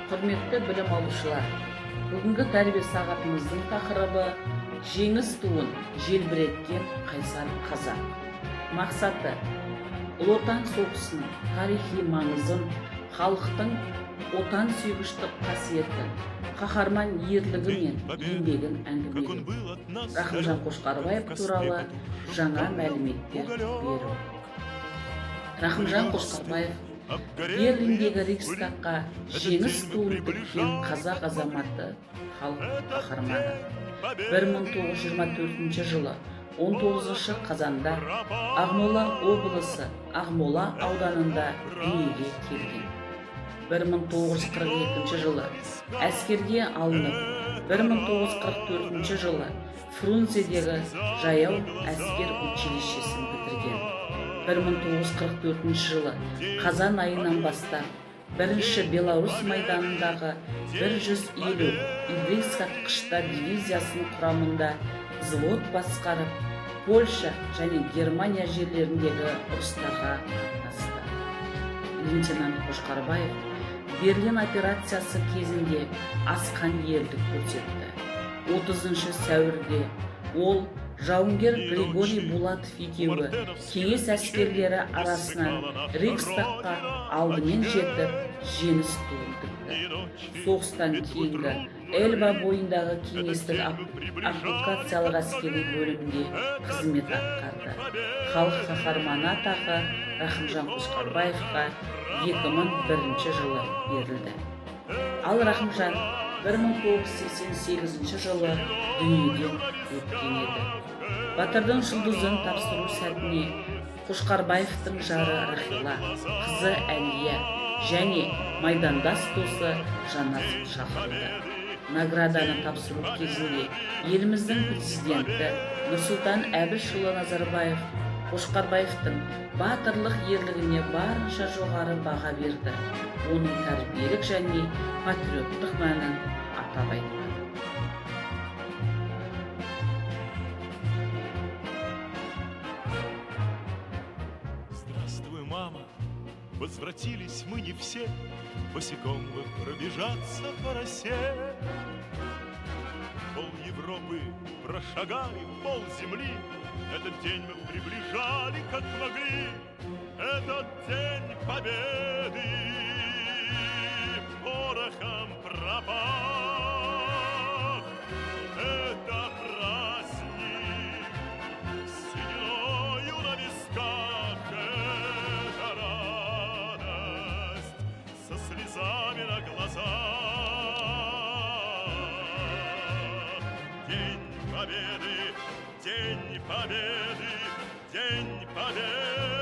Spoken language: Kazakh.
Құрметті білім алушылар, бүгінгі тәрбие сағатымыздың тақырыбы жеңіс туын желбіреткен қайсар қазақ. Мақсаты Ұлы Отан соғысының тарихи маңызын, халықтың отан сүйгіштік қасиетін, қаһарман ерлігі мен еңбегін әңгімелеу. Рахымжан Қошқарбаев туралы жаңа мәліметтер беру. Рахымжан Қошқарбаев Берлиндегі Рейхстагқа жеңіс туын тіккен қазақ азаматы, халық қаһарманы. 1924 жылы 19 қазанда Ақмола облысы Ақмола ауданында дүниеге келген. 1942 жылы әскерге алынып, 1944 жылы Фрунзедегі жаяу әскер училищесін бітірген. 1944 жылы қазан айынан бастап бірінші Беларусь майданындағы 150 идрис атқыштар дивизиясының құрамында взвод басқарып, Польша және Германия жерлеріндегі ұрыстарға қатынасты. Лейтенант Қошқарбаев Берлин операциясы кезінде асқан ерлік көрсетті. 30 сәуірде ол жауынгер Григорий Булатов екеуі кеңес әскерлері арасынан Рейхстагқа алдымен жетіп, жеңіс туын тікті. Соғыстан кейінгі Эльба бойындағы кеңестік оккупациялық әскери бөлімде қызмет атқарды. Халық қаһарманы атағы Рахымжан Қошқарбаевқа 2001 жылы берілді. Ал Рахымжан 1988 жылы дүниеден өткен еді. Батырдың жұлдызын тапсыру сәтіне Қошқарбаевтың жары Рахила, қызы Әлия және майдандас досы Жанат шақырылды. Награданы тапсыру кезінде еліміздің президенті Нұрсұлтан Әбішұлы Назарбаев Қошқарбаевтың батырлық ерлігіне барынша жоғары баға берді. Оның тәрбиелік және патриоттық мәнін атап айтты. Здравствуй, мама! Возвратились мы не все, босиком бы пробежаться по росе. Пол Европы прошагали, пол земли. Этот день мы приближали, как могли. Этот день победы порохом пропах. Это праздник с сединою на висках. Это радость со слезами на глазах. День победы, день победы, день победы.